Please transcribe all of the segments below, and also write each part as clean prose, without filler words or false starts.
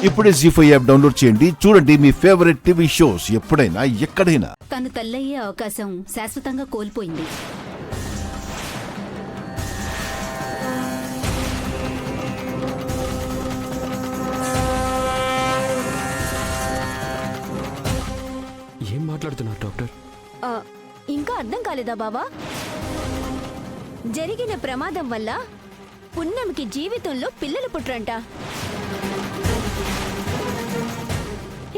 ఇప్పుడే జీ5 app download చేయండి. చూడండి మీ ఫేవరెట్ టీవీ షోస్ ఎప్పుడైనా ఎక్కడైనా. తను తల్లయ్యే అవకాశం శాశ్వతంగా కోల్పోయింది. ఏం మాట్లాడుతున్నారు డాక్టర్? ఇంకా అర్థం కాలేదా బావా? జరిగిన ప్రమాదం వల్ల పున్నమికి జీవితంలో పిల్లలు పుట్రంట.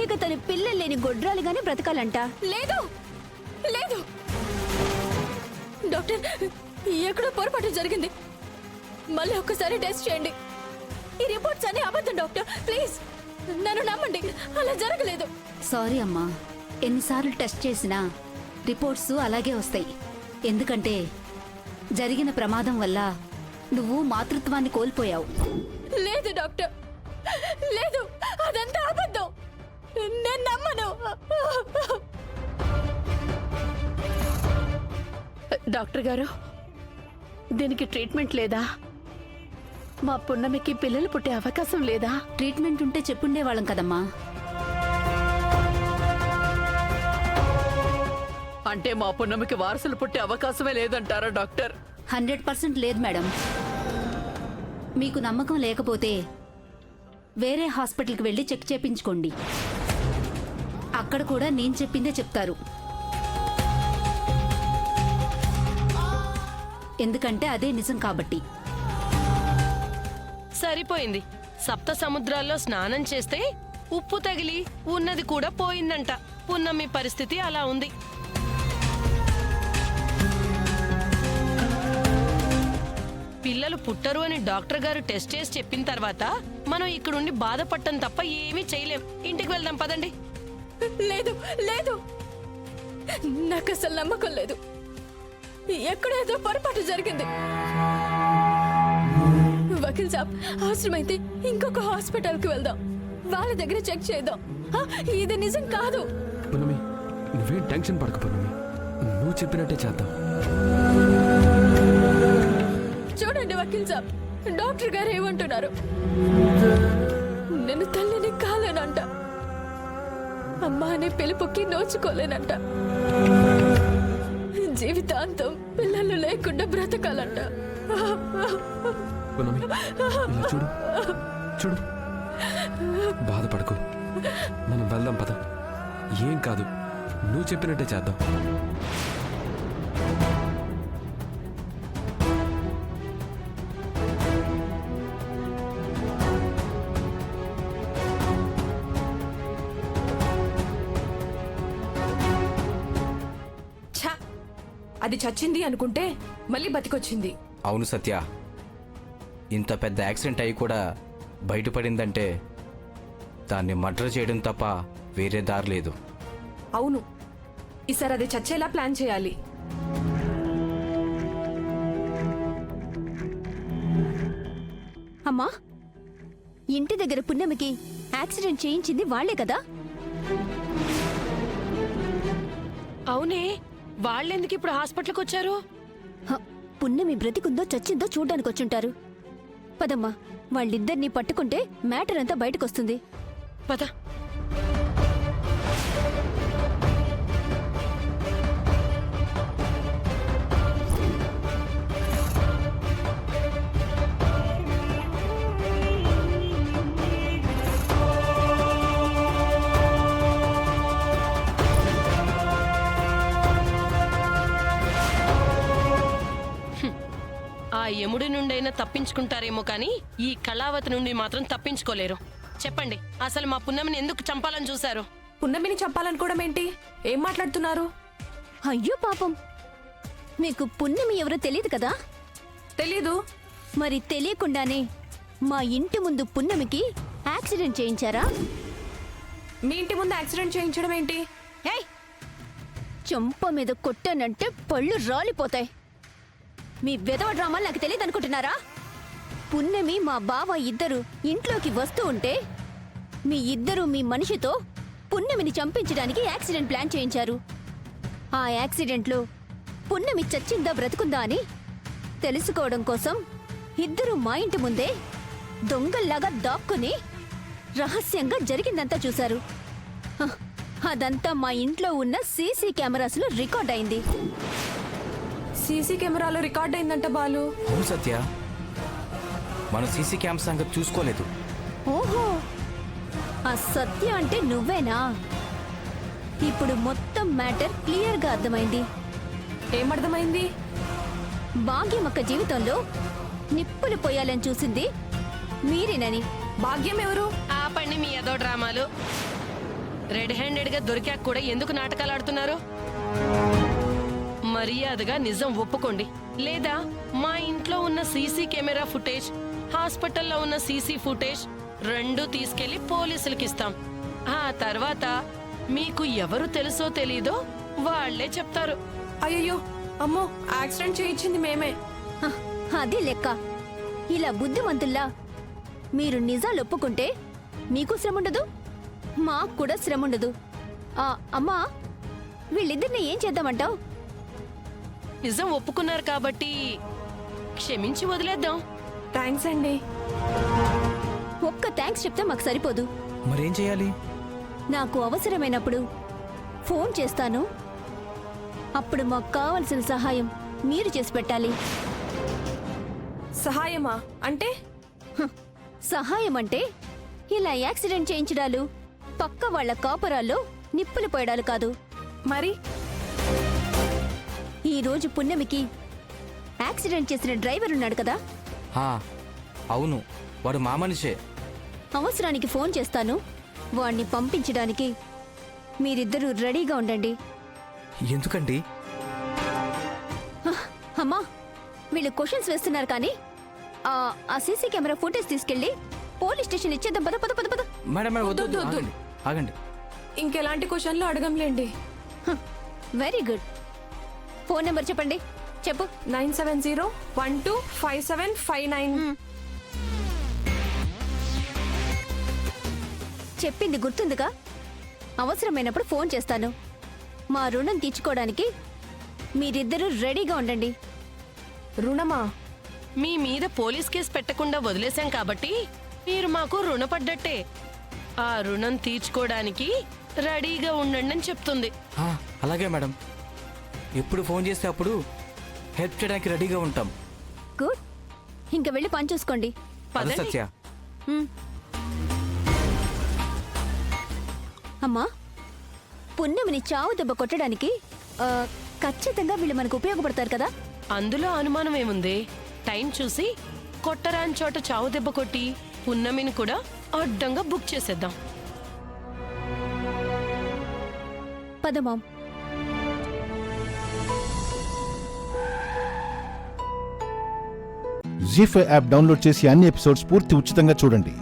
ఇక తను పిల్లలు లేని గొడ్రాలుగానే బ్రతకాలంట. లేదు లేదు డాక్టర్, ఎక్కడో పొరపాటు జరిగింది. మళ్ళీ ఒక్కసారి టెస్ట్ చేయండి. ఈ రిపోర్ట్స్ అన్ని అబద్ధం డాక్టర్, ప్లీజ్ నన్ను నమ్మండి. అలా జరగలేదు. సారీ అమ్మా, ఎన్నిసార్లు టెస్ట్ చేసినా రిపోర్ట్స్ అలాగే వస్తాయి. ఎందుకంటే జరిగిన ప్రమాదం వల్ల నువ్వు మాతృత్వాన్ని కోల్పోయావు. లేదు డాక్టర్, లేదు, అదంతా అబద్ధం. నేను నమ్మను. డాక్టర్ గారు, దీనికి ట్రీట్మెంట్ లేదా? మా పున్నమికి పిల్లలు పుట్టే అవకాశం లేదా? ట్రీట్మెంట్ ఉంటే చెప్పుండేవాళ్ళం కదమ్మా. అంటే మా పున్నమికి వారసులు పుట్టే అవకాశమే లేదంటారా డాక్టర్? 100% లేదు మేడం. మీకు నమ్మకం లేకపోతే వేరే హాస్పిటల్కి వెళ్ళి చెక్ చేయించుకోండి. అక్కడ కూడా నేను చెప్పిందే చెప్తారు. ఎందుకంటే అదే నిజం కాబట్టి. సరిపోయింది. సప్త సముద్రాల్లో స్నానం చేస్తే ఉప్పు తగిలి ఉన్నది కూడా పోయిందంట. పున్నమి పరిస్థితి అలా ఉంది. పిల్లలు పుట్టరు అని డాక్టర్ గారు టెస్ట్ చేసి చెప్పిన తర్వాత మనం ఇక్కడుండి బాధపడటం తప్ప ఏమీ చేయలేం. ఇంటికి వెళ్దాం పదండి. లేదు లేదు, నాకు అసలు నమ్మకం లేదు. ఎక్కడేదో పొరపాటు జరిగింది. వకీల్ సాబ్, అవసరమైతే ఇంకొక హాస్పిటల్కి వెళ్దాం. వాళ్ళ దగ్గర చెక్ చేద్దాం. ఇది నిజం కాదు. పున్నమి, నువ్వేం టెన్షన్ పడకు పున్నమి, నువ్వు చెప్పినట్టే చేద్దాం. చూడండి వకీల్ సాబ్, డాక్టర్ గారు ఏమంటున్నారు? నేను తల్లిని కాలేనంట, అమ్మా అనే పిలుపుకి నోచుకోలేనంట, జీవితాంతం పిల్లలు లేకుండా బ్రతకాలంట. పున్నమి, ఇలా చూడు చూడు, బాధపడకు, మనం వెళ్దాం పద. ఏం కాదు, నువ్వు చెప్పినట్టే చేద్దాం. అది చచ్చింది అనుకుంటే మళ్ళీ బతికొచ్చింది. అవును సత్య, ఇంత పెద్ద యాక్సిడెంట్ అయి కూడా బయటపడిందంటే దాన్ని మర్డర్ చేయడం తప్ప వేరే దారి లేదు. అవును, ఈసారి అది చచ్చేలా ప్లాన్ చేయాలి. అమ్మా, ఇంటి దగ్గర పున్నమికి యాక్సిడెంట్ చేయించింది వాళ్లే కదా? అవునే, వాళ్ళెందుకు ఇప్పుడు హాస్పిటల్కి వచ్చారు? పున్నమి బ్రతికుందో చచ్చిందో చూడ్డానికి వచ్చుంటారు. పదమ్మా, వాళ్ళిద్దరినీ పట్టుకుంటే మ్యాటర్ అంతా బయటకొస్తుంది. పద. ఆ యముడి నుండైనా తప్పించుకుంటారేమో కానీ ఈ కళావతి నుండి మాత్రం తప్పించుకోలేరు. చెప్పండి, అసలు మా పున్నమిని ఎందుకు చంపాలని చూశారు? పున్నమిని చంపాలనుకోవడం ఏంటి? ఏం మాట్లాడుతున్నారు? అయ్యో పాపం, మీకు పున్నమి ఎవరో తెలియదు కదా? తెలీదు. మరి తెలియకుండానే మా ఇంటి ముందు పున్నమికి యాక్సిడెంట్ చేయించారా? మీ ఇంటి ముందు యాక్సిడెంట్ చేయించడం ఏంటి? ఏయ్, చెంప మీద కొట్టానంటే పళ్ళు రాలిపోతాయి. మీ వెధవ డ్రామాలు నాకు తెలియదు అనుకుంటున్నారా? పున్నమి మా బావ ఇద్దరు ఇంట్లోకి వస్తూ ఉంటే మీ ఇద్దరు మీ మనిషితో పున్నమిని చంపించడానికి యాక్సిడెంట్ ప్లాన్ చేయించారు. ఆ యాక్సిడెంట్లో పున్నమి చచ్చిందా బ్రతుకుందా అని తెలుసుకోవడం కోసం ఇద్దరు మా ఇంటి ముందే దొంగల్లాగా దాక్కుని రహస్యంగా జరిగిందంతా చూశారు. హ, అదంతా మా ఇంట్లో ఉన్న సీసీ కెమెరాస్లో రికార్డ్ అయింది. సీసీ కెమెరాలో రికార్డ్ అయిందంట బాలు. అవును సత్య, మనం సీసీ క్యామ్ సంగతి చూసుకోలేదు. ఓహో, ఆ సత్య అంటే నువ్వేనా? ఇప్పుడు మొత్తం మ్యాటర్ క్లియర్గా అర్థమైంది. ఏమర్థమైంది? భాగ్యమక్క జీవితంలో నిప్పులు పోయాలని చూసింది మీరేనని. భాగ్యం ఎవరు? ఆపండి మీ ఏదో డ్రామాలు. రెడ్ హ్యాండెడ్ గా దొరికాక కూడా ఎందుకు నాటకాలు ఆడుతున్నారు? మర్యాదగా నిజం ఒప్పుకోండి, లేదా మా ఇంట్లో ఉన్న సీసీ కెమెరా ఫుటేజ్, హాస్పిటల్లో ఉన్న సీసీ ఫుటేజ్ రెండు తీసుకెళ్లి పోలీసులకి ఇస్తాం. ఆ తర్వాత మీకు ఎవరు తెలుసో తెలీదో వాళ్లే చెప్తారు. అయ్యో అమ్మో, యాక్సిడెంట్ చేయించింది మేమే. హ, అది లెక్క. ఇలా బుద్ధిమంతుల్లా మీరు నిజాలు ఒప్పుకుంటే మీకు శ్రమ ఉండదు, మాకు కూడా శ్రమ ఉండదు. అమ్మా, వీళ్ళిద్దరిని ఏం చేద్దామంటావు? నిజం ఒప్పుకున్నారు కాబట్టి క్షమించి వదిలేద్దాం. థ్యాంక్స్ అండి. ఒక్క థ్యాంక్స్ చెప్తే మాకు సరిపోదు. మరేం చేయాలి? నాకు అవసరమైనప్పుడు ఫోన్ చేస్తాను. అప్పుడు మాకు కావలసిన సహాయం మీరు చేసి పెట్టాలి. సహాయమా అంటే? హ, సహాయం అంటే ఇలా యాక్సిడెంట్ చేయించడాలు, పక్క వాళ్ళ కాపురాల్లో నిప్పులు పోయడాలు కాదు. మరి ఈ రోజు పున్నమికి యాక్సిడెంట్ చేసిన డ్రైవర్ ఉన్నాడు కదా, హా, అవును, వాడు మా మనిషే. అవసరానికి ఫోన్ చేస్తాను. వాణ్ణి పంపించడానికి మీరిద్దరూ రెడీగా ఉండండి. ఎందుకండి? అమ్మా, వీళ్ళు క్వశ్చన్స్ వేస్తున్నారు కానీ ఆ సీసీ కెమెరా ఫుటేజ్ తీసుకెళ్లి పోలీస్ స్టేషన్ ఇచ్చేద్దాం. పద పద పద పద. మేడం మేడం, వద్దు వద్దు, వద్దు, వద్దు. ఆగండి ఆగండి. ఇంకెలాంటి క్వశ్చన్లు అడగంలేండి. Very good. ఫోన్ నెంబర్ చెప్పండి. చెప్పు. 970125759. చెప్పింది గుర్తుందిగా? అవసరమైనప్పుడు ఫోన్ చేస్తాను. మా రుణం తీర్చుకోవడానికి మీరిద్దరూ రెడీగా ఉండండి. రుణమా? మీ మీద పోలీస్ కేసు పెట్టకుండా వదిలేశాం కాబట్టి మీరు మాకు రుణపడ్డట్టే. ఆ రుణం తీర్చుకోవడానికి రెడీగా ఉండండి అని చెప్తుంది. హా, అలాగే మేడం. ఎప్పుడు ఫోన్ చేస్తే అప్పుడు హెల్ప్ చేయడానికి రెడీగా ఉంటాం. గుడ్. ఇంక వెళ్ళి పని చూసుకోండి. పద పదండి. సత్య. మ్. అమ్మా, పున్నమిని చావు దెబ్బ కొట్టడానికి ఖచ్చితంగా వీళ్ళు మనకు ఉపయోగపడతారు కదా? అందులో అనుమానం ఏముంది? టైం చూసి కొట్టరాని చోట చావు దెబ్బ కొట్టి పున్నమిని కూడా అడ్డంగా బుక్ చేసేద్దాం. పదమాం. జీ5 యాప్ డౌన్లోడ్ చేసి అన్ని ఎపిసోడ్స్ పూర్తి ఉచితంగా చూడండి.